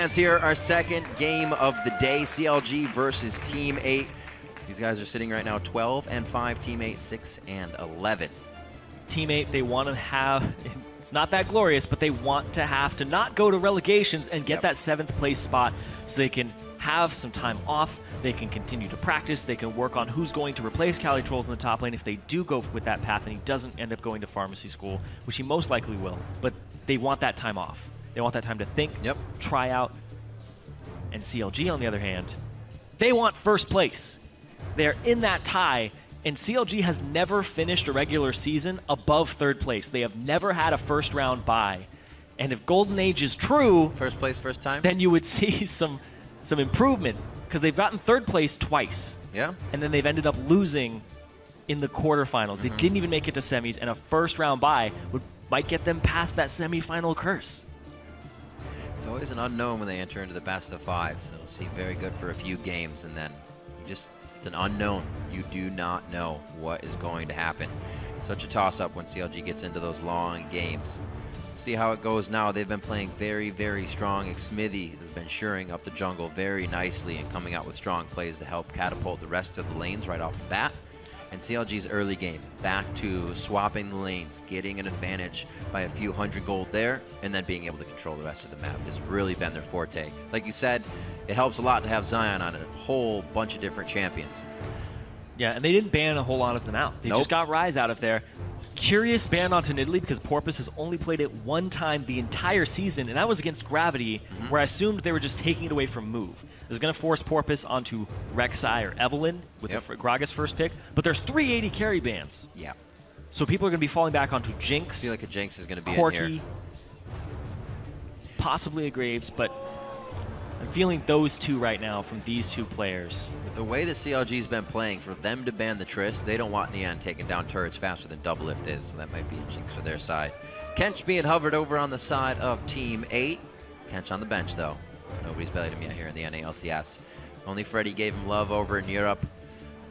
fans, here our second game of the day, CLG versus Team 8. These guys are sitting right now 12-5, Team 8 6-11. Team 8, they want to have, it's not that glorious, but they want to have to not go to relegations and get that 7th place spot so they can have some time off, they can continue to practice, they can work on who's going to replace Cali Trolls in the top lane if they do go with that path and he doesn't end up going to pharmacy school, which he most likely will. But they want that time off. They want that time to think, try out. And CLG, on the other hand, they want first place. They're in that tie, and CLG has never finished a regular season above 3rd place. They have never had a first round bye. And if Golden Age is true, first place, first time, then you would see some improvement, because they've gotten 3rd place twice. Yeah. And then they've ended up losing in the quarterfinals. They didn't even make it to semis, and a first round bye might get them past that semifinal curse. It's always an unknown when they enter into the best of 5, so it'll seem very good for a few games, and then it's an unknown. You do not know what is going to happen. Such a toss-up when CLG gets into those long games. See how it goes now. They've been playing very, very strong. Smithy has been shoring up the jungle very nicely and coming out with strong plays to help catapult the rest of the lanes right off the bat. And CLG's early game, back to swapping the lanes, getting an advantage by a few hundred gold there, and then being able to control the rest of the map has really been their forte. Like you said, it helps a lot to have Zion on a whole bunch of different champions. Yeah, and they didn't ban a whole lot of them out. They just got Ryze out of there. Curious banned onto Nidalee because Porpoise has only played it one time the entire season, and that was against Gravity, where I assumed they were just taking it away from Move. It was going to force Porpoise onto Rek'Sai or Evelynn with the Gragas first pick, but there's 380 carry bans. Yeah. So people are going to be falling back onto Jinx. I feel like a Jinx is going to be Corki, in here. Possibly a Graves, but I'm feeling those two right now from these two players. With the way the CLG's been playing, for them to ban the Trist, they don't want Neon taking down turrets faster than Doublelift is, so that might be a Jinx for their side. Kench being hovered over on the side of Team 8. Kench on the bench, though. Nobody's bellied him yet here in the LCS. Only Freddy gave him love over in Europe,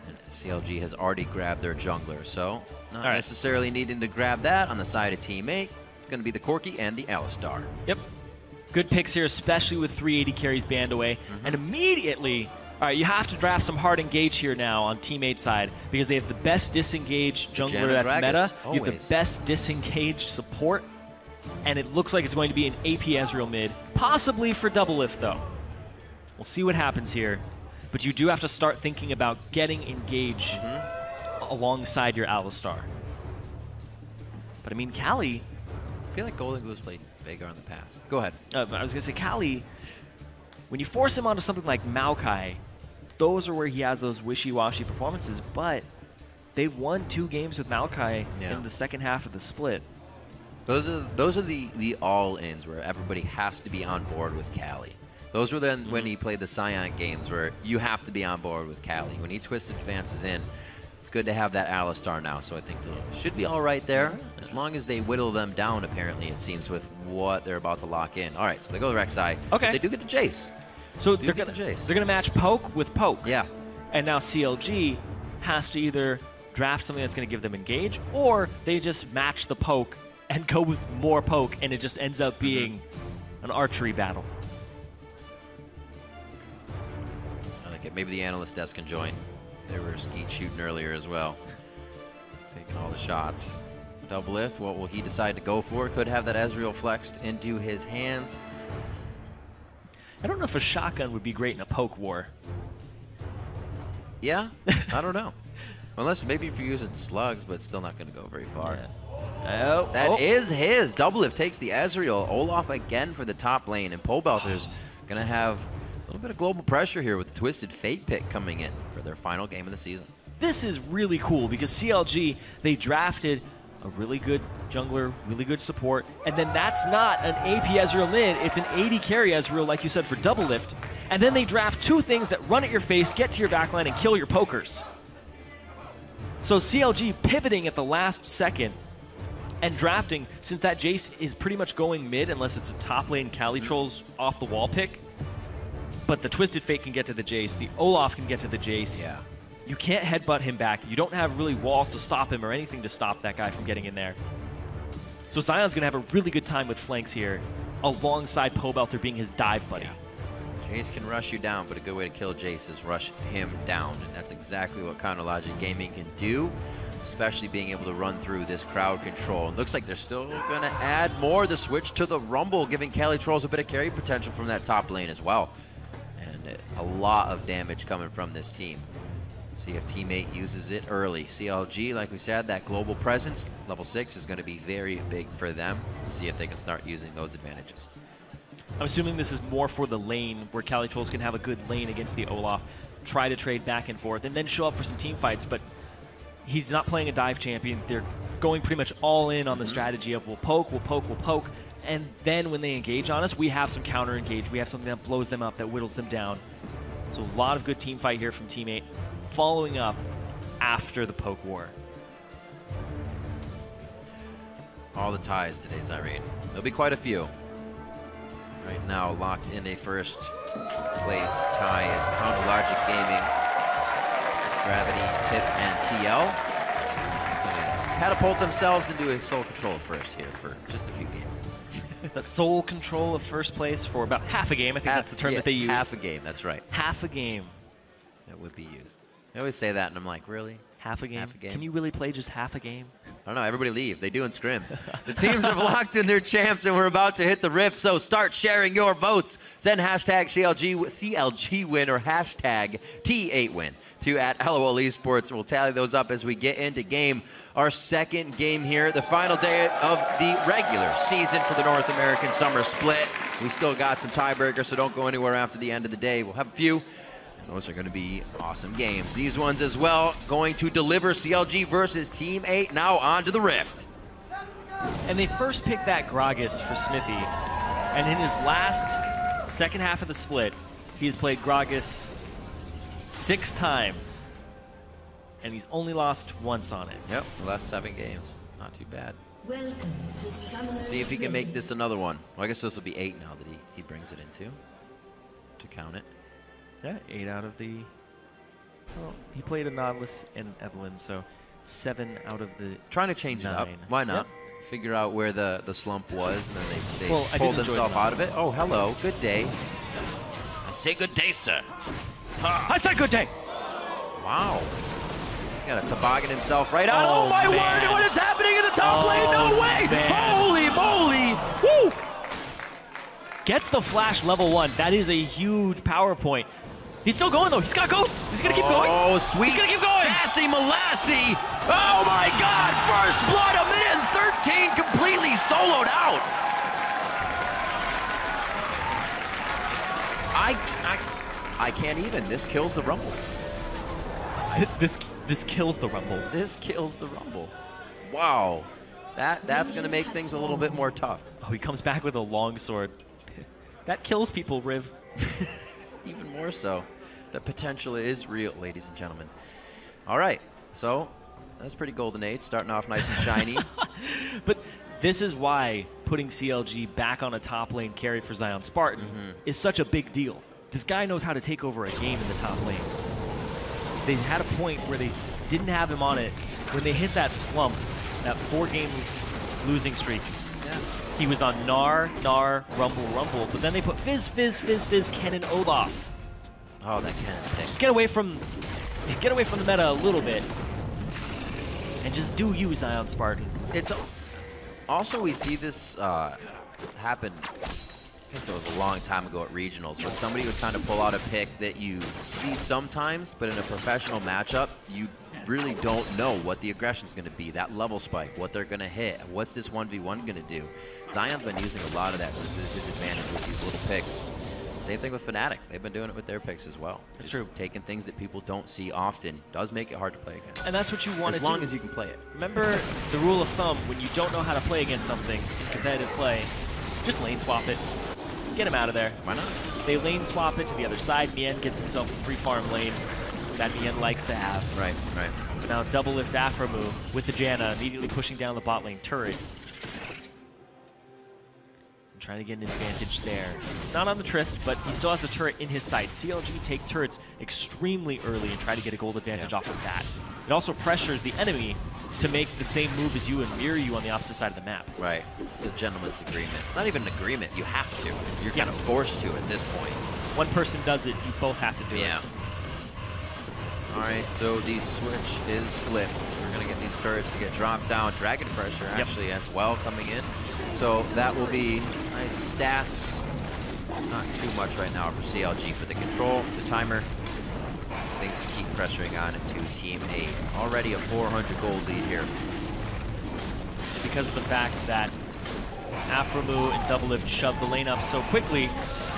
and CLG has already grabbed their jungler, so not necessarily needing to grab that on the side of Team 8. It's going to be the Corki and the Alistar. Yep. Good picks here, especially with 380 carries banned away. And immediately, all right, you have to draft some hard engage here now on Team 8 side because they have the best disengage jungler that's meta. You have the best disengage support. And it looks like it's going to be an AP Ezreal mid, possibly for Doublelift, though. We'll see what happens here. But you do have to start thinking about getting engage alongside your Alistar. But, I mean, Cali... I feel like Golden Glue's played Veigar in the past. Go ahead. I was going to say, Cali, when you force him onto something like Maokai, those are where he has those wishy-washy performances, but they've won 2 games with Maokai in the second half of the split. Those are the all-ins where everybody has to be on board with Cali. Those were then when he played the Scion games where you have to be on board with Cali. When he twisted advances in, it's good to have that Alistar now, so I think they should be all right there, as long as they whittle them down, apparently, it seems, with what they're about to lock in. All right, so they go to Rek'Sai. Okay. They do get the Jace. So they're going to match Poke with Poke. Yeah. And now CLG has to either draft something that's going to give them engage, or they just match the Poke and go with more Poke, and it just ends up being an archery battle. I like it. Maybe the analyst desk can join. They were skeet shooting earlier as well. Taking all the shots. Doublelift, what will he decide to go for? Could have that Ezreal flexed into his hands. I don't know if a shotgun would be great in a Poke war. Yeah, I don't know. Unless maybe if you're using slugs, but it's still not going to go very far. Yeah. That is his. Doublelift takes the Ezreal. Olaf again for the top lane, and Pobelter's going to have a little bit of global pressure here with the Twisted Fate pick coming in for their final game of the season. This is really cool because CLG, they drafted a really good jungler, really good support, and then that's not an AP Ezreal mid, it's an 80 carry Ezreal, like you said, for Doublelift, and then they draft 2 things that run at your face, get to your backline, and kill your pokers. So CLG pivoting at the last second and drafting, since that Jace is pretty much going mid unless it's a top lane Cali Trolls off the wall pick, but the Twisted Fate can get to the Jace, the Olaf can get to the Jace. Yeah. You can't headbutt him back. You don't have really walls to stop him or anything to stop that guy from getting in there. So Zion's going to have a really good time with flanks here, alongside Pobelter being his dive buddy. Yeah. Jace can rush you down, but a good way to kill Jace is rush him down. And that's exactly what Counter Logic Gaming can do, especially being able to run through this crowd control. It looks like they're still going to add more. The switch to the Rumble, giving Cali Trolls a bit of carry potential from that top lane as well. And a lot of damage coming from this team. See if teammate uses it early. CLG, like we said, that global presence, level 6, is going to be very big for them. See if they can start using those advantages. I'm assuming this is more for the lane, where Cali Trolls can have a good lane against the Olaf, try to trade back and forth, and then show up for some team fights. But he's not playing a dive champion. They're going pretty much all in on the strategy of we'll poke, we'll poke, we'll poke. And then when they engage on us, we have some counter engage. We have something that blows them up, that whittles them down. So a lot of good team fight here from teammate, following up after the poke war. All the ties today, Zyrene. There'll be quite a few. Right now, locked in a first place tie is Counter Logic Gaming, Gravity, Tip, and TL. Gonna catapult themselves into a sole control first here for just a few games. The sole control of first place for about half a game. I think that's the term that they use. Half a game, that's right. Half a game. That would be used. I always say that, and I'm like, really? Half a game? Half a game? Can you really play just half a game? I don't know. Everybody leave. They do in scrims. The teams have locked in their champs, and we're about to hit the rift, so start sharing your votes. Send hashtag CLG win or hashtag T8 win to @LOL Esports, and we'll tally those up as we get into game. Our second game here, the final day of the regular season for the North American Summer Split. We still got some tiebreakers, so don't go anywhere after the end of the day. We'll have a few. Those are going to be awesome games. These ones as well going to deliver. CLG versus Team 8. Now on to the Rift. And they first picked that Gragas for Smithy. And in his last second half of the split, he's played Gragas 6 times. And he's only lost once on it. Yep, the last 7 games. Not too bad. Welcome to Summer. See if he can make this another one. Well, I guess this will be 8 now that he brings it into to count it. Yeah, 8 out of the... Well, he played a Nautilus and Evelyn, so 7 out of the Trying to change 9. it up. Why not? Yep. Figure out where the slump was, and then they Well, pulled themselves out of it. Oh, hello. Good day. I say good day, sir. I said good day! Wow. He got a toboggan himself right out. Oh, Oh, my man. word. What is happening in the top lane? No way. Man. Holy moly. Woo. Gets the flash level 1. That is a huge power point. He's still going, though. He's got Ghost. He's going to keep going. Oh, sweet. He's going to keep going. Sassy Molassie. Oh, my God. First blood. 1 minute and 13. Completely soloed out. I can't even. This kills the Rumble. This kills the Rumble. This kills the Rumble. Wow. That's going to make things a little bit more tough. Oh, he comes back with a long sword. That kills people, Riv. Even more so. The potential is real, ladies and gentlemen. All right. So that's pretty golden age, starting off nice and shiny. But this is why putting CLG back on a top lane carry for Zion Spartan is such a big deal. This guy knows how to take over a game in the top lane. They had a point where they didn't have him on it. When they hit that slump, that 4-game losing streak, he was on Gnar, Rumble, Rumble, but then they put Fizz, Ken, and Olaf. Oh, that Ken. Just get away from the meta a little bit, and just do you, Zion Spartan. It's also, we see this happen. I guess it was a long time ago at regionals when somebody would kind of pull out a pick that you see sometimes, but in a professional matchup, you really don't know what the aggression's going to be, that level spike, what they're going to hit, what's this 1v1 going to do. Zion's been using a lot of that to his advantage with these little picks. Same thing with Fnatic. They've been doing it with their picks as well. It's true. Taking things that people don't see often does make it hard to play against. And that's what you want to do. As long as you can play it. Remember the rule of thumb, when you don't know how to play against something in competitive play, just lane swap it. Get him out of there. Why not? They lane swap it to the other side. Mien gets himself a free farm lane that Mien likes to have. Right. Now double lift Afro move with the Janna, immediately pushing down the bot lane turret. And trying to get an advantage there. He's not on the Trist, but he still has the turret in his sight. CLG take turrets extremely early and try to get a gold advantage off of that. It also pressures the enemy to make the same move as you and mirror you on the opposite side of the map. Right. The gentleman's agreement. Not even an agreement. You have to. You're kind of forced to at this point. one person does it, you both have to do it. Yeah. All right, so the switch is flipped. We're going to get these turrets to get dropped down. Dragon pressure actually as well coming in. So that will be nice stats. Not too much right now for CLG, but the control, the timer, things to keep pressuring on to Team 8. Already a 400 gold lead here. Because of the fact that Afromu and Doublelift shoved the lane up so quickly,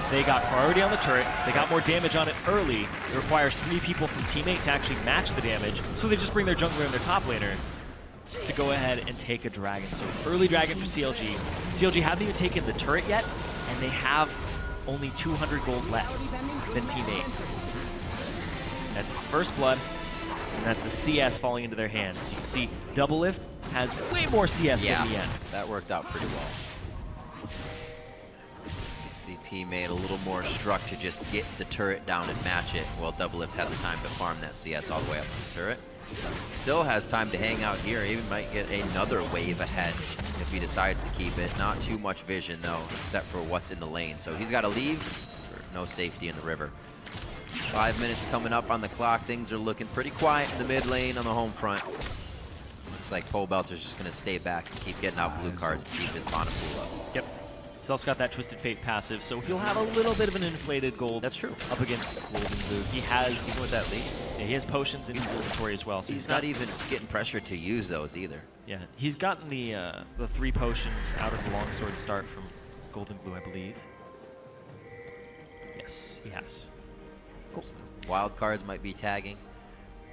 they got priority on the turret, they got more damage on it early. It requires 3 people from Team 8 to actually match the damage, so they just bring their jungler and their top laner to go ahead and take a dragon. So early dragon for CLG. CLG haven't even taken the turret yet, and they have only 200 gold less than Team 8. That's the first blood, and that's the CS falling into their hands. You can see Doublelift has way more CS than the end. That worked out pretty well. See teammate a little more struck to just get the turret down and match it. Well, Doublelift had the time to farm that CS all the way up to the turret. Still has time to hang out here. Even might get another wave ahead if he decides to keep it. Not too much vision though, except for what's in the lane. So he's got to leave for no safety in the river. 5 minutes coming up on the clock. Things are looking pretty quiet in the mid lane on the home front. Looks like Pobelter's just going to stay back and keep getting out blue cards to keep his mana pool up. Yep. He's also got that Twisted Fate passive, so he'll have a little bit of an inflated gold. That's true. Up against Golden Blue. He has. Even with that lead. Yeah, he has potions in his inventory as well. So he's not even getting pressured to use those either. Yeah, he's gotten the 3 potions out of the longsword start from Golden Blue, I believe. Yes, he has. Cool. Wild cards might be tagging,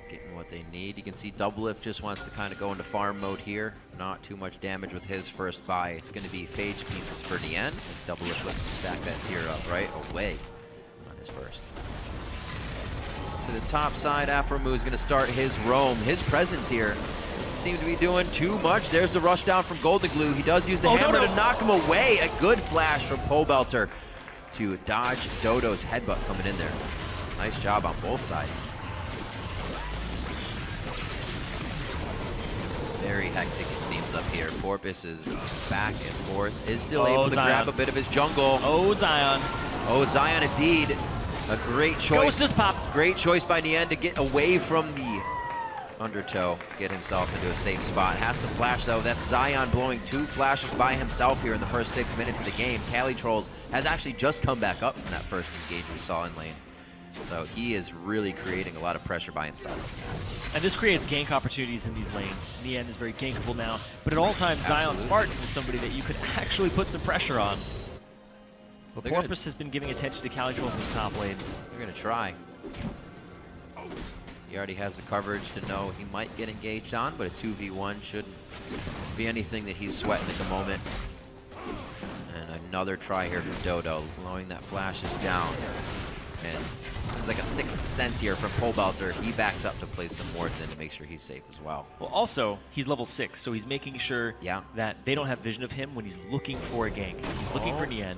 getting what they need. You can see Doublelift just wants to kind of go into farm mode here. Not too much damage with his first buy. It's going to be phage pieces for the end as Doublelift looks to stack that tier up right away on his first. To the top side, Afromu is going to start his roam. His presence here doesn't seem to be doing too much. There's the rush down from Golden Glue. He does use the hammer to knock him away. A good flash from Pobelter to dodge Dodo's headbutt coming in there. Nice job on both sides. Very hectic it seems up here. Porpoise is back and forth, is still able to grab a bit of his jungle. Oh, Zion. Oh, Zion indeed. A great choice. Ghost just popped. Great choice by Nien to get away from the undertow, get himself into a safe spot. Has to flash though. That's Zion blowing 2 flashes by himself here in the first 6 minutes of the game. CaliTrolls has actually just come back up from that first engage we saw in lane. So he is really creating a lot of pressure by himself. And this creates gank opportunities in these lanes. Nien is very gankable now, but at all times Zion Spartan is somebody that you could actually put some pressure on. But Porpoise has been giving attention to CaliTrolls in the top lane. They're going to try. He already has the coverage to know he might get engaged on, but a 2v1 shouldn't be anything that he's sweating at the moment. And another try here from Dodo, blowing that flashes down. And seems like a sixth sense here from Pobelter. He backs up to place some wards in to make sure he's safe as well. Well, also, he's level 6, so he's making sure that they don't have vision of him when he's looking for a gank. He's looking for Nien.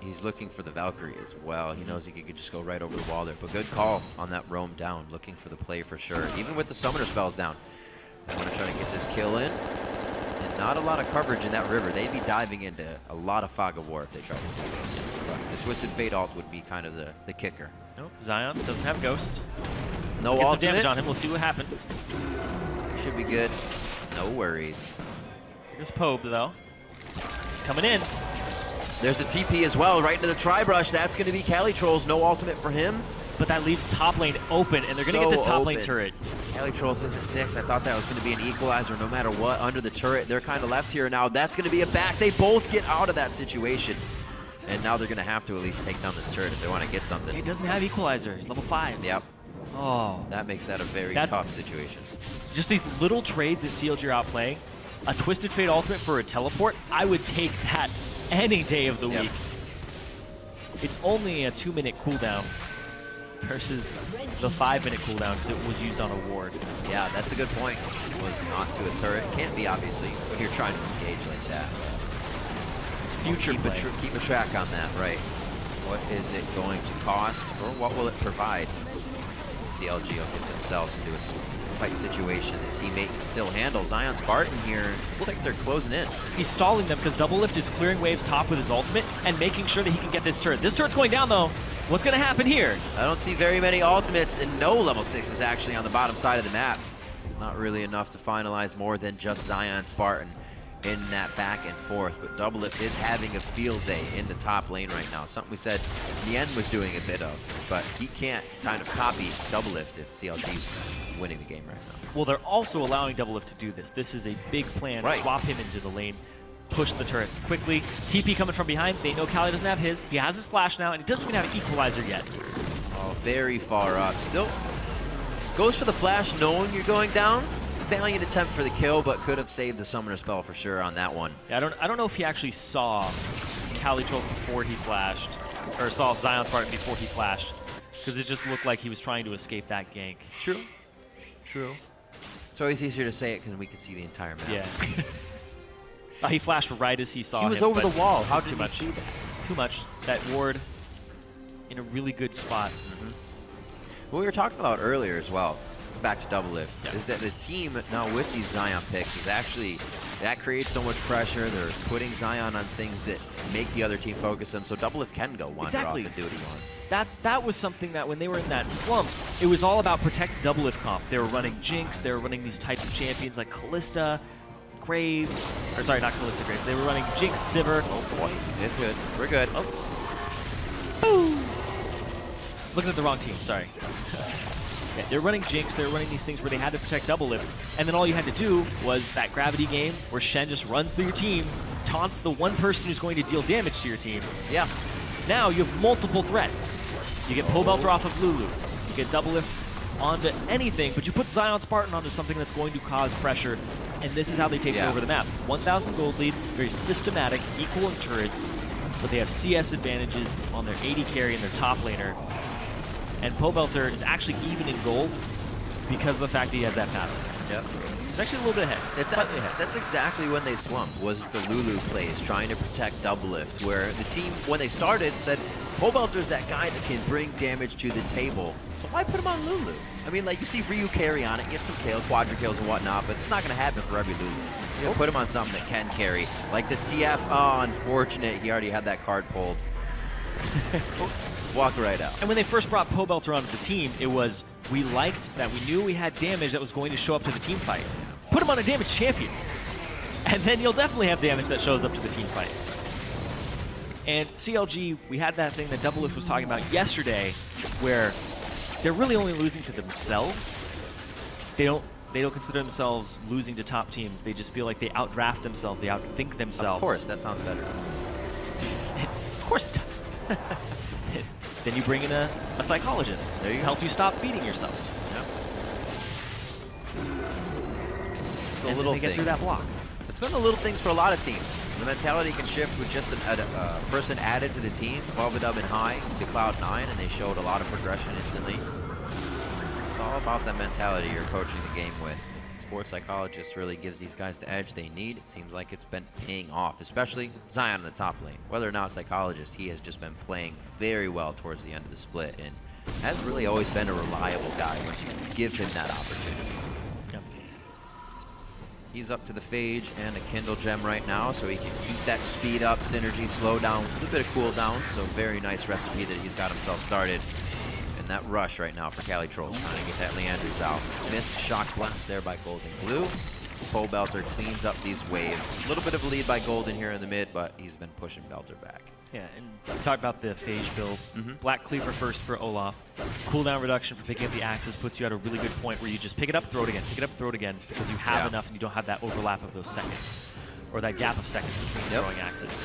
He's looking for the Valkyrie as well. He knows he could just go right over the wall there. But good call on that roam down, looking for the play for sure. Even with the summoner spells down. I want to try to get this kill in. And not a lot of coverage in that river. They'd be diving into a lot of fog of war if they tried to do this. But the Twisted Fate ult would be kind of the kicker. Nope, Zion doesn't have Ghost. No ultimate. ultimate. Some damage on him. We'll see what happens. Should be good. No worries. This Pobe, though, he's coming in. There's the TP as well, right into the Tri-Brush. That's going to be CaliTrolls. No ultimate for him. But that leaves top lane open, and they're going to get this top lane turret. CaliTrolls is at 6. I thought that was going to be an equalizer no matter what under the turret. They're kind of left here now. That's going to be a back. They both get out of that situation. And now they're going to have to at least take down this turret if they want to get something. He doesn't have equalizer. He's level 5. Yep. Oh. That makes that a very tough situation. Just these little trades that CLG are outplaying. A Twisted Fate ultimate for a teleport, I would take that any day of the week. It's only a 2-minute cooldown versus the 5-minute cooldown because it was used on a ward. Yeah, that's a good point. It was not to a turret. Can't be, obviously, when you're trying to engage like that. It's future play. Keep a track on that, right? What is it going to cost, or what will it provide? CLG will get themselves into a tight situation that teammate can still handle. Zion Spartan here, looks like they're closing in. He's stalling them because Doublelift is clearing waves top with his ultimate and making sure that he can get this turret. This turret's going down, though. What's going to happen here? I don't see very many ultimates and no level 6s actually on the bottom side of the map. Not really enough to finalize more than just Zion Spartan in that back and forth, but Doublelift is having a field day in the top lane right now. Something we said Nien was doing a bit of, but he can't kind of copy Doublelift if CLG's winning the game right now. Well, they're also allowing Doublelift to do this. This is a big plan. Right. Swap him into the lane, push the turret quickly. TP coming from behind. They know Cali doesn't have his. He has his flash now, and he doesn't even have an equalizer yet. Oh, very far up. Still goes for the flash knowing you're going down. Valiant attempt for the kill, but could have saved the summoner spell for sure on that one. Yeah, I don't know if he actually saw Cali Trolls before he flashed, or saw Zion Spartan before he flashed, because it just looked like he was trying to escape that gank. True. True. It's always easier to say it because we can see the entire map. Yeah. He flashed right as he saw him. He was over the wall. How too did much? you see that? Too much. That ward in a really good spot. What we were talking about earlier as well, back to Doublelift, Yeah. is that the team now with these Zion picks is actually, that creates so much pressure. They're putting Zion on things that make the other team focus on, so Doublelift can go wander off and do what he wants. That was something that when they were in that slump, it was all about protect Doublelift comp. They were running Jinx, they were running these types of champions like Callista, Graves, or sorry, not Callista, Graves. They were running Jinx, Sivir. Oh boy, it's good. We're good. Oh. Boom. Looking at the wrong team, sorry. Yeah, they're running Jinx, they're running these things where they had to protect Doublelift, and then all you had to do was that gravity game where Shen just runs through your team, taunts the one person who's going to deal damage to your team. Yeah. Now you have multiple threats. You get Pobelter off of Lulu, you get Doublelift onto anything, but you put Zion Spartan onto something that's going to cause pressure, and this is how they take over the map. 1,000 gold lead, very systematic, equal in turrets, but they have CS advantages on their AD carry and their top laner. And Pobelter is actually even in gold because of the fact that he has that passive. Yep. He's actually a little bit ahead. Slightly ahead. That's exactly when they slumped, was the Lulu plays, trying to protect Doublelift, where the team, when they started, said, Pobelter's that guy that can bring damage to the table, so why put him on Lulu? I mean, like, you see Ryu carry on it, get some kills, quadra kills and whatnot, but it's not going to happen for every Lulu. You know, put him on something that can carry. Like this TF, oh, unfortunate, he already had that card pulled. Walk right out. And when they first brought Pobelter onto the team, it was, we liked that we knew we had damage that was going to show up to the team fight. Put him on a damage champion. And then you'll definitely have damage that shows up to the team fight. And CLG, we had that thing that Doublelift was talking about yesterday, where they're really only losing to themselves. They don't consider themselves losing to top teams. They just feel like they outdraft themselves, they outthink themselves. Of course, that sounds better. Of course it does. Then you bring in a psychologist to help you stop beating yourself. Yep. It's the and little they get things. through that block. It's been the little things for a lot of teams. The mentality can shift with just a person added to the team, 12 and high to Cloud9, and they showed a lot of progression instantly. It's all about that mentality you're approaching the game with. Sports psychologist really gives these guys the edge they need. It seems like it's been paying off, especially Zion in the top lane. Whether or not psychologist, he has just been playing very well towards the end of the split and has really always been a reliable guy once you give him that opportunity. Yep. He's up to the Phage and a Kindle Gem right now, so he can keep that speed up, synergy, slow down, a little bit of cooldown, so very nice recipe that he's got himself started. And that rush right now for Cali Trolls, trying to get that Leandre's out. Missed shock blast there by Golden Blue. Pobelter cleans up these waves. A little bit of a lead by Golden here in the mid, but he's been pushing Belter back. Yeah, and we talked about the Phage build. Black Cleaver first for Olaf. Cooldown reduction for picking up the axes puts you at a really good point where you just pick it up, throw it again, pick it up, throw it again, because you have enough and you don't have that overlap of those seconds, or that gap of seconds between throwing axes.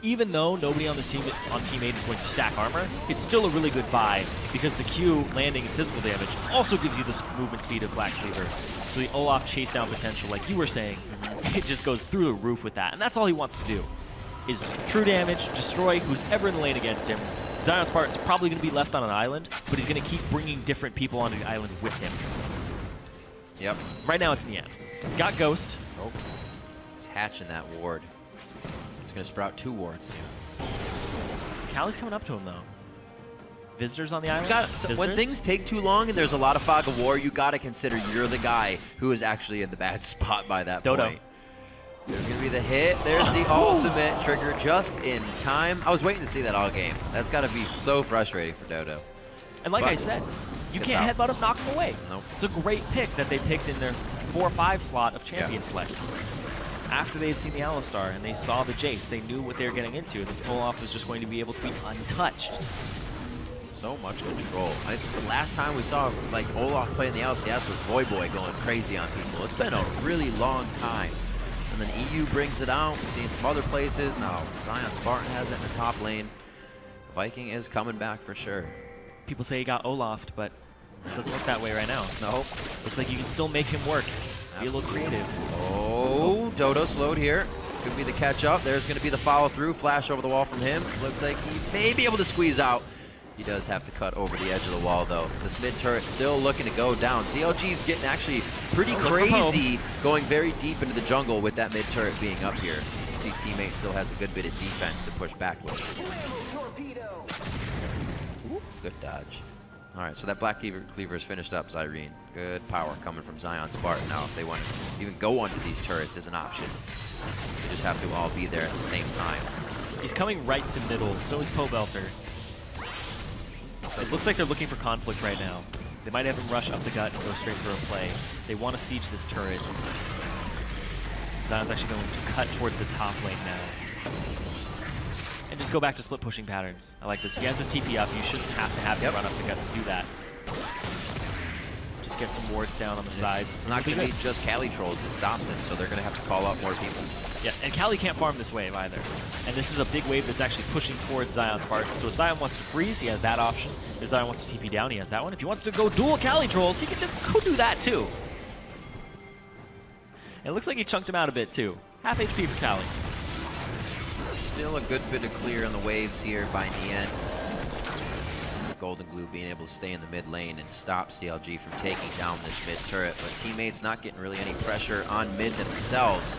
Even though nobody on this team, on Team 8 is going to stack armor, it's still a really good buy because the Q landing and physical damage also gives you the movement speed of Black Cleaver. So the Olaf chase down potential, like you were saying, it just goes through the roof with that. And that's all he wants to do, is true damage, destroy who's ever in the lane against him. Zion Spartan's probably going to be left on an island, but he's going to keep bringing different people onto the island with him. Yep. Right now it's Nien. He's got Ghost. Oh, he's hatching that ward. He's going to sprout 2 wards. Cali's coming up to him, though. Visitors on the island? When things take too long and there's a lot of fog of war, you got to consider you're the guy who is actually in the bad spot by that point. There's going to be the hit. There's the ultimate trigger just in time. I was waiting to see that all game. That's got to be so frustrating for Dodo. And like I said, you can't headbutt him, knock him away. Nope. It's a great pick that they picked in their 4 or 5 slot of champion select. After they had seen the Alistar and they saw the Jace, they knew what they were getting into. This Olaf was just going to be able to be untouched. So much control. The last time we saw like Olaf play in the LCS was Voyboy going crazy on people. It's been a really long time. And then EU brings it out. We've seen some other places. Now Zion Spartan has it in the top lane. Viking is coming back for sure. People say he got Olafed, but it doesn't look that way right now. Nope. Looks like you can still make him work. Be a little creative. Oh, Dodo slowed here. Could be the catch up. There's going to be the follow through. Flash over the wall from him. Looks like he may be able to squeeze out. He does have to cut over the edge of the wall, though. This mid turret still looking to go down. CLG's getting actually pretty crazy, going very deep into the jungle with that mid turret being up here. You see teammate still has a good bit of defense to push back with. Ooh, good dodge. All right, so that Black Cleaver is finished up, Zyrene. Good power coming from Zion Spartan. Now, if they want to even go under these turrets is an option. They just have to all be there at the same time. He's coming right to middle, so is Pobelter. It looks like they're looking for conflict right now. They might have him rush up the gut and go straight for a play. They want to siege this turret. Zion's actually going to cut towards the top lane now. And just go back to split pushing patterns. I like this. He has his TP up. You shouldn't have to have him run up the gut to do that. Just get some wards down on the sides. It's not going to be just Cali trolls that stops it, so they're going to have to call up more people. Yeah, and Cali can't farm this wave either. And this is a big wave that's actually pushing towards Zion Spartan. So if Zion wants to freeze, he has that option. If Zion wants to TP down, he has that one. If he wants to go dual Cali trolls, he can go do that too. And it looks like he chunked him out a bit too. Half HP for Cali. Still a good bit of clear on the waves here by Nien. Golden Glue being able to stay in the mid lane and stop CLG from taking down this mid turret, but teammates not getting really any pressure on mid themselves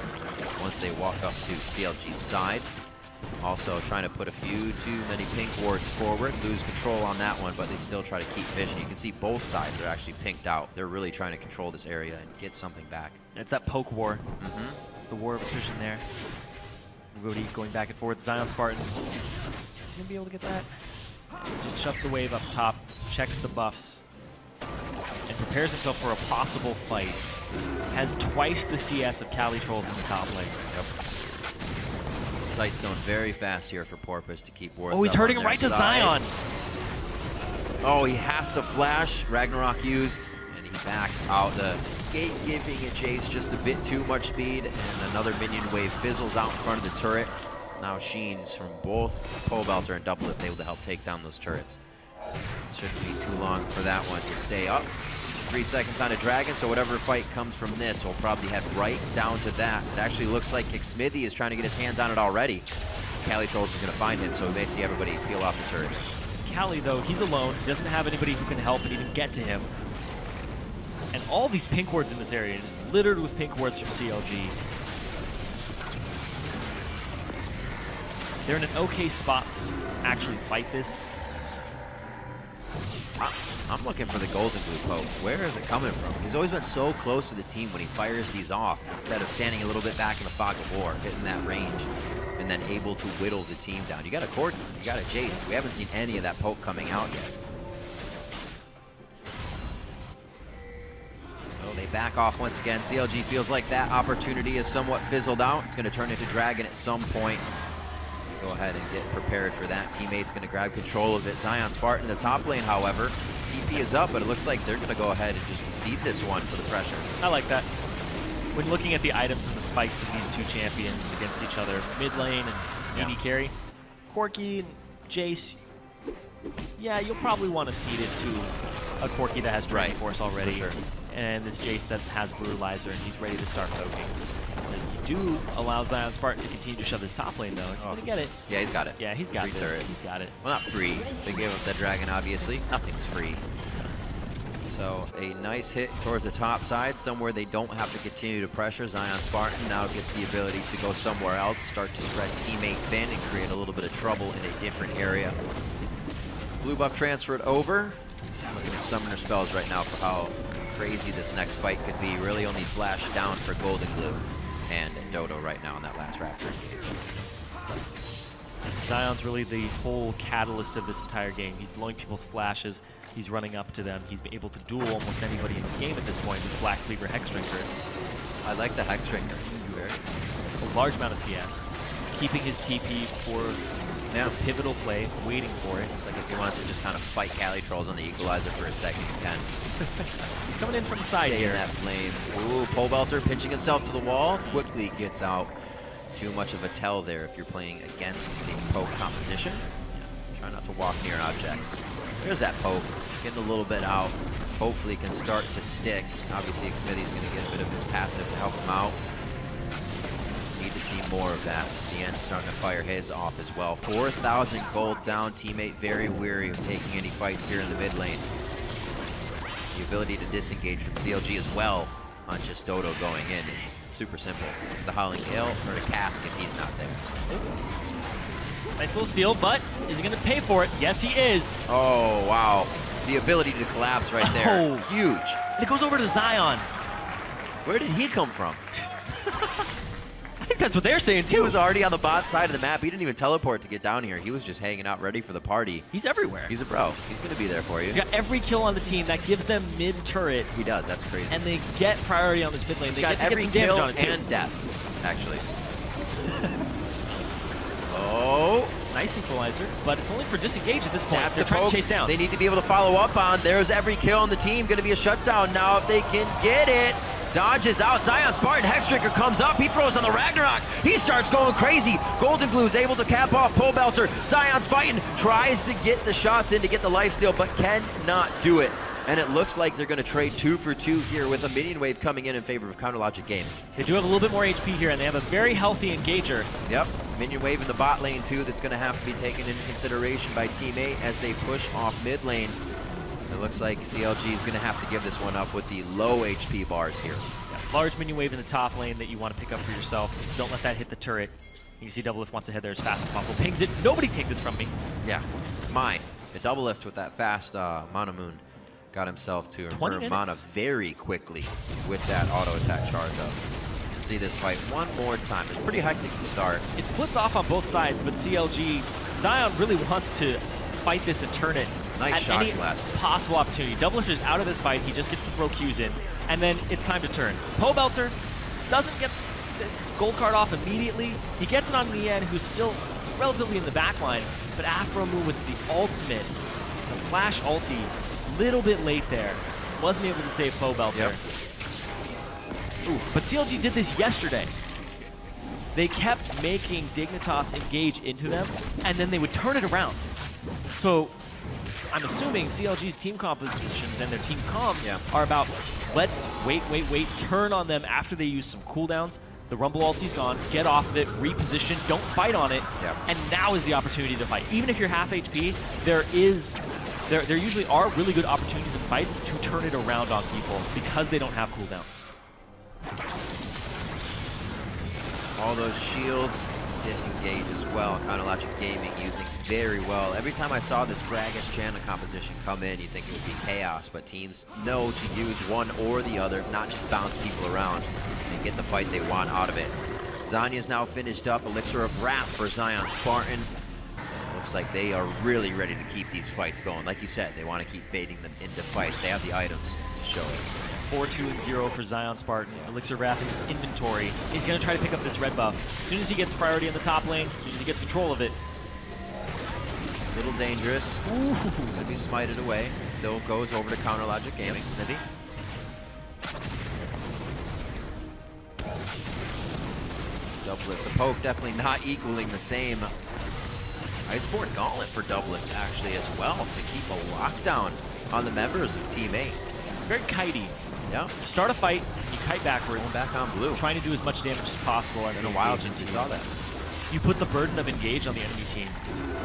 once they walk up to CLG's side. Also trying to put a few too many pink wards forward, lose control on that one, but they still try to keep fishing. You can see both sides are actually pinked out. They're really trying to control this area and get something back. It's that poke war. It's the war of attrition there. Rudy going back and forth. Zion Spartan. Is he going to be able to get that? Just shoves the wave up top, checks the buffs, and prepares himself for a possible fight. Has twice the CS of Cali trolls in the top lane. Yep. Sight zone very fast here for Porpoise to keep wards. Oh, he's hurting him right to Zion. Oh, he has to flash. Ragnarok used, and he backs out. The gate giving a Jace just a bit too much speed, and another minion wave fizzles out in front of the turret. Now Sheens from both Pobelter and Doublet able to help take down those turrets. Shouldn't be too long for that one to stay up. 3 seconds on a dragon, so whatever fight comes from this will probably head right down to that. It actually looks like Smithy is trying to get his hands on it already. Cali Trolls is going to find him, so we may see everybody peel off the turret. Cali, though, he's alone. He doesn't have anybody who can help and even get to him. And all these pink wards in this area is littered with pink wards from CLG. They're in an okay spot to actually fight this. I'm looking for the Golden Glue poke. Where is it coming from? He's always been so close to the team when he fires these off, instead of standing a little bit back in the fog of war, hitting that range, and then able to whittle the team down. You got a Corki, you got a Jace. We haven't seen any of that poke coming out yet. So they back off once again. CLG feels like that opportunity is somewhat fizzled out. It's going to turn into Dragon at some point. Go ahead and get prepared for that. Teammate's going to grab control of it. Zion Spartan in the top lane, however. TP is up, but it looks like they're going to go ahead and just concede this one for the pressure. I like that. When looking at the items and the spikes of these two champions against each other, mid lane and AD carry, Corki and Jace, yeah, you'll probably want to seed it to a Corki that has Dragon Force already. For sure. And this Jace that has Brutalizer, and he's ready to start poking. You do allow Zion Spartan to continue to shove his top lane, though. Is he going to get it? Yeah, he's got it. Yeah, he's got Free this. turret. He's got it. Well, not free. They gave up that dragon, obviously. Nothing's free. So a nice hit towards the top side, somewhere they don't have to continue to pressure. Zion Spartan now gets the ability to go somewhere else, start to spread teammate thin, and create a little bit of trouble in a different area. Blue buff transferred over. Looking at summoner spells right now for how crazy this next fight could be. Really only flash down for Golden Glue. and Dodo right now in that last Raptor engage. Zion's really the whole catalyst of this entire game. He's blowing people's flashes. He's running up to them. He's been able to duel almost anybody in this game at this point with Black Cleaver Hexdrinker. I like the Hexdrinker. Very nice. A large amount of CS. Keeping his TP for the pivotal play, waiting for it. Looks like if he wants to just kind of fight Cali Trolls on the equalizer for a second, he can. He's coming in from the side here. In that flame. Ooh, Pole Belter pinching himself to the wall. Quickly gets out. Too much of a tell there if you're playing against the poke composition. Try not to walk near objects. There's that poke. Getting a little bit out. Hopefully can start to stick. Obviously, Xmithy's going to get a bit of his passive to help him out. Need to see more of that. The end starting to fire his off as well. 4,000 gold down. Teammate very weary of taking any fights here in the mid lane. The ability to disengage from CLG as well on just Dodo going in is super simple. It's the Howling Gale or the Cask if he's not there. Nice little steal, but is he going to pay for it? Yes, he is. Oh, wow. The ability to collapse right there. Oh. Huge. And it goes over to Zion. Where did he come from? I think that's what they're saying, too. He was already on the bot side of the map. He didn't even teleport to get down here. He was just hanging out ready for the party. He's everywhere. He's a bro. He's going to be there for you. He's got every kill on the team. That gives them mid-turret. He does. That's crazy. And they get priority on this mid lane. He's they got get to every get some damage kill on it, too. and death, actually. Oh. Nice equalizer, but it's only for disengage at this point. That's They're the trying poke to chase down. They need to be able to follow up on. There's every kill on the team. Going to be a shutdown now if they can get it. Dodges out. Zion Spartan. Hexdrinker comes up. He throws on the Ragnarok. He starts going crazy. Golden Blue's able to cap off Pole Belter. Zion's fighting. Tries to get the shots in to get the lifesteal, but cannot do it. And it looks like they're going to trade 2 for 2 here with a minion wave coming in favor of Counterlogic Gaming. They do have a little bit more HP here, and they have a very healthy engager. Yep. Minion wave in the bot lane, too, that's going to have to be taken into consideration by Team 8 as they push off mid lane. It looks like CLG is going to have to give this one up with the low HP bars here. Large minion wave in the top lane that you want to pick up for yourself. Don't let that hit the turret. You can see Doublelift wants to head there as fast as possible. Pings it. Nobody take this from me. Yeah, it's mine. The Doublelift with that fast Monomoon got himself to mana very quickly with that auto attack charge up. See this fight one more time. It's pretty hectic to start. It splits off on both sides, but CLG, Zion really wants to fight this and turn it. Nice at shot any blast. Possible opportunity. Doublelift is out of this fight. He just gets to throw Qs in, and then it's time to turn. Pole Belter doesn't get the gold card off immediately. He gets it on Nien, who's still relatively in the back line, but Afromu with the ultimate, the flash ulti, little bit late there. Wasn't able to save Pole Belter. Yep. Ooh, but CLG did this yesterday. They kept making Dignitas engage into them, and then they would turn it around. So I'm assuming CLG's team compositions and their team comms are about, let's wait, turn on them after they use some cooldowns. The Rumble ulti's gone, get off of it, reposition, don't fight on it, and now is the opportunity to fight. Even if you're half HP, there usually are really good opportunities in fights to turn it around on people because they don't have cooldowns. All those shields disengage as well. Counterlogic Gaming using very well. Every time I saw this Gragas channel composition come in, you'd think it would be chaos, but teams know to use one or the other, not just bounce people around and get the fight they want out of it. Zanya's now finished up. Elixir of Wrath for Zion Spartan. Looks like they are really ready to keep these fights going. Like you said, they want to keep baiting them into fights. They have the items to show it. 4-2-0 for Zion Spartan. Elixir Wrath in his inventory. He's going to try to pick up this red buff. As soon as he gets priority in the top lane, as soon as he gets control of it. A little dangerous. Ooh. It's going to be smited away. It still goes over to Counterlogic Gaming. Smithy. Doublelift. The poke definitely not equaling the same. Iceborne Gauntlet for Doublelift actually as well to keep a lockdown on the members of Team 8. Very kitey. Yeah. You start a fight, you kite backwards. Going back on blue. Trying to do as much damage as possible. It's been a while since you saw that. You put the burden of engage on the enemy team.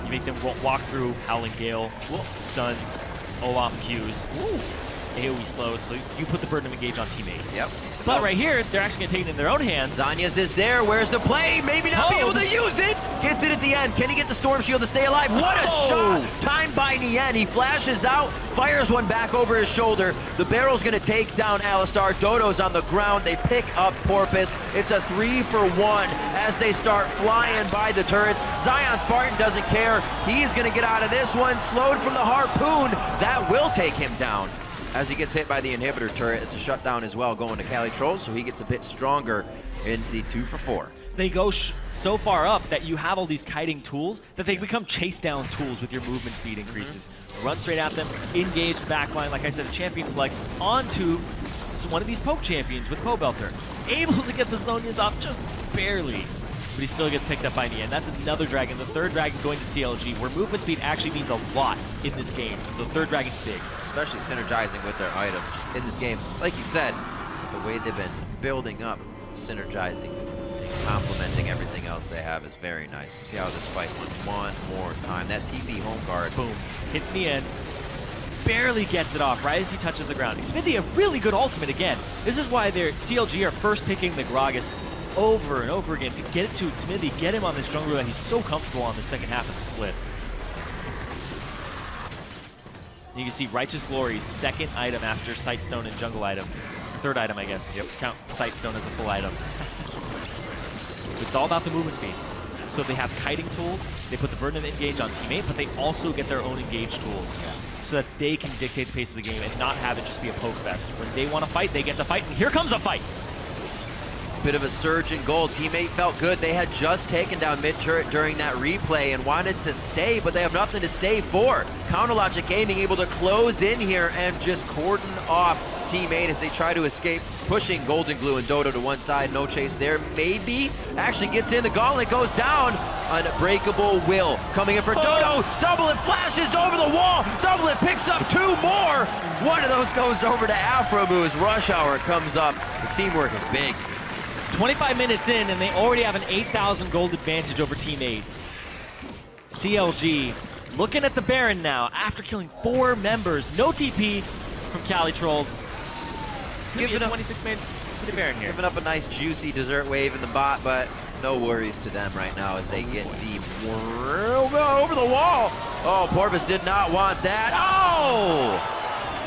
You make them walk through Howling Gale, stuns, Olaf Qs. Ooh. AoE slows, so you put the burden of engage on teammate. Yep. But right here, they're actually going to take it in their own hands. Zanyas is there. Where's the play? Maybe not be able to use it. Gets it at the end. Can he get the Storm Shield to stay alive? What a shot! Timed by Nien. He flashes out, fires one back over his shoulder. The barrel's going to take down Alistar. Dodo's on the ground. They pick up Porpoise. It's a 3-for-1 as they start flying by the turrets. Zion Spartan doesn't care. He's going to get out of this one. Slowed from the harpoon. That will take him down. As he gets hit by the inhibitor turret, it's a shutdown as well going to Cali Trolls, so he gets a bit stronger in the 2-for-4. They go so far up that you have all these kiting tools that they become chase down tools with your movement speed increases. Run straight at them, engage backline, like I said, a champion select onto one of these poke champions with Poe Belter. Able to get the Zonias off just barely, but he still gets picked up by Nien. That's another dragon, the third dragon going to CLG, where movement speed actually means a lot in this game. So third dragon's big. Especially synergizing with their items just in this game. Like you said, the way they've been building up, synergizing, and complementing everything else they have is very nice. You see how this fight one more time. That TP home guard. Boom. Hits Nien. Barely gets it off right as he touches the ground. Xmithie, a really good ultimate again. This is why their CLG are first picking the Gragas over and over again to get it to Xmithie, get him on this jungler that he's so comfortable on the second half of the split. You can see Righteous Glory's second item after Sightstone and Jungle item. Third item, I guess. Yep. Count Sightstone as a full item. It's all about the movement speed. So they have kiting tools, they put the burden of engage on teammate, but they also get their own engage tools. So that they can dictate the pace of the game and not have it just be a poke fest. When they want to fight, they get to fight, and here comes a fight! Bit of a surge in gold. Teammate felt good. They had just taken down mid-turret during that replay and wanted to stay, but they have nothing to stay for. Counterlogic Gaming able to close in here and just cordon off teammate as they try to escape, pushing Golden Glue and Dodo to one side. No chase there. Maybe actually gets in. The gauntlet goes down. Unbreakable Will coming in for Dodo. Double it flashes over the wall. Double it picks up two more. One of those goes over to Afrobu as Rush Hour comes up. The teamwork is big. 25 minutes in, and they already have an 8,000 gold advantage over Team 8. CLG looking at the Baron now after killing 4 members. No TP from Cali Trolls. Giving a 26-man for the Baron here. Giving up a nice juicy dessert wave in the bot, but no worries to them right now as they get the over the wall. Oh, Porpoise did not want that. Oh!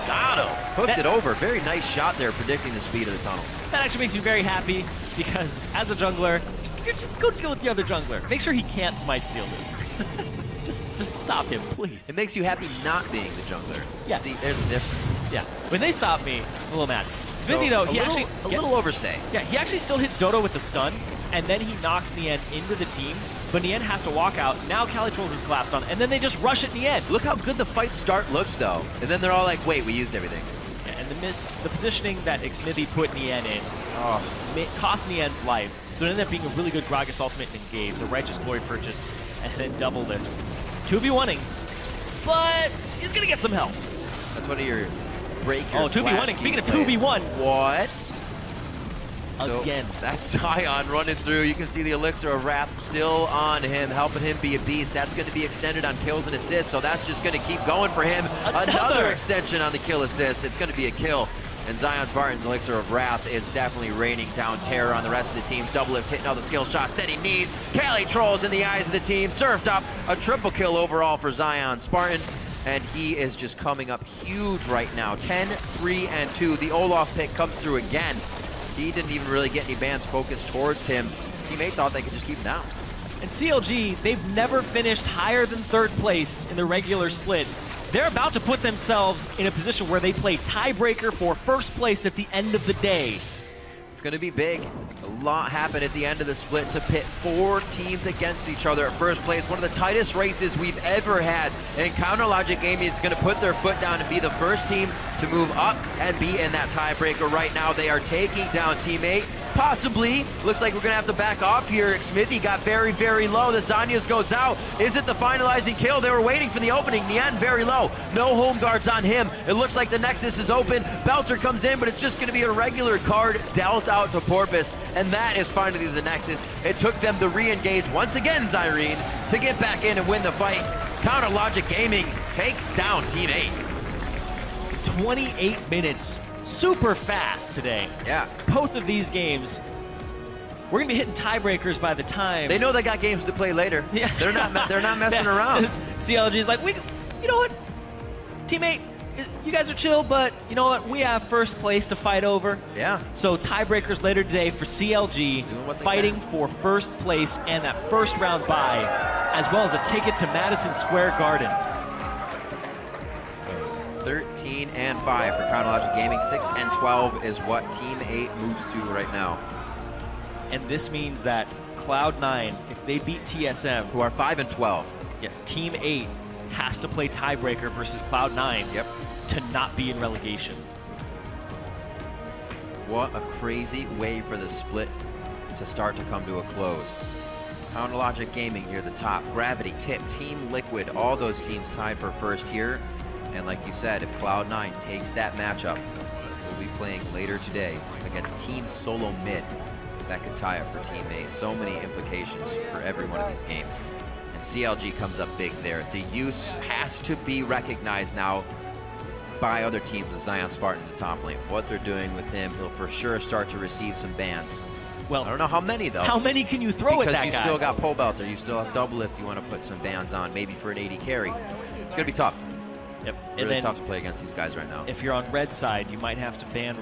Got him. Hooked it over. Very nice shot there, predicting the speed of the tunnel. That actually makes me very happy because as a jungler, just go deal with the other jungler. Make sure he can't smite steal this. just stop him, please. It makes you happy not being the jungler. Yeah. See, there's a difference. Yeah. When they stop me, I'm a little mad. Xmithie, though, he actually a little overstay. Yeah, he actually still hits Dodo with the stun, and then he knocks Nien into the team, but Nien has to walk out. Now Cali Trolls is collapsed on, and then they just rush at Nien. Look how good the fight start looks, though. And then they're all like, wait, we used everything. Yeah, and the positioning that Xmithie put Nien in cost Nien's life. So it ended up being a really good Gragas ultimate and engage, the Righteous Glory purchase, and then double lift. 2v1ing, but he's going to get some help. That's one of your break your 2v1ing. Speaking of 2v1. What? Again. So that's Zion running through. You can see the Elixir of Wrath still on him, helping him be a beast. That's going to be extended on kills and assists, so that's just going to keep going for him. Another extension on the kill assist. It's going to be a kill. And Zion Spartan's Elixir of Wrath is definitely raining down terror on the rest of the teams. Double lift hitting all the skill shots that he needs. Cali Trolls in the eyes of the team. Surfed up. A triple kill overall for Zion Spartan. And he is just coming up huge right now. 10, 3, and 2. The Olaf pick comes through again. He didn't even really get any bans focused towards him. Teammate thought they could just keep him down. And CLG, they've never finished higher than 3rd place in the regular split. They're about to put themselves in a position where they play tiebreaker for 1st place at the end of the day. It's going to be big. A lot happened at the end of the split to pit 4 teams against each other at 1st place. One of the tightest races we've ever had. And Counterlogic Gaming is going to put their foot down and be the first team to move up and be in that tiebreaker right now. They are taking down Team 8. Possibly. Looks like we're going to have to back off here. Xmithie got very, very low. The Zanyas goes out. Is it the finalizing kill? They were waiting for the opening. Nien very low. No home guards on him. It looks like the Nexus is open. Belter comes in, but it's just going to be a regular card dealt out to Porpoise. And that is finally the Nexus. It took them to re-engage once again, Zyrene, to get back in and win the fight. Counterlogic Gaming take down Team 8. 28 minutes. Super fast today. Yeah. Both of these games, we're going to be hitting tiebreakers by the time. They know they got games to play later. Yeah. They're not messing around. CLG's like, you know what, teammate, you guys are chill, but you know what, we have first place to fight over. Yeah. So tiebreakers later today for CLG, Doing what they fighting can. for first place and that first round bye, as well as a ticket to Madison Square Garden. 13 and 5 for Chronologic Gaming. 6 and 12 is what Team 8 moves to right now. And this means that Cloud9, if they beat TSM, Who are 5 and 12. yeah, Team 8 has to play tiebreaker versus Cloud9 Yep. to not be in relegation. What a crazy way for the split to start to come to a close. Chronologic Gaming near the top. Gravity, Tip, Team Liquid, all those teams tied for first here. And like you said, if Cloud9 takes that matchup, we'll be playing later today against Team Solo Mid. That could tie it for Team 8. So many implications for every one of these games. And CLG comes up big there. The use has to be recognized now by other teams of Zion Spartan in the top lane. What they're doing with him, he'll for sure start to receive some bans. Well, I don't know how many though. how many can you throw at that guy? Because you still got pole belter, you still have double lift, you want to put some bans on, maybe for an 80 carry. It's gonna be tough. Yep. And Really then tough to play against these guys right now. if you're on red side, you might have to ban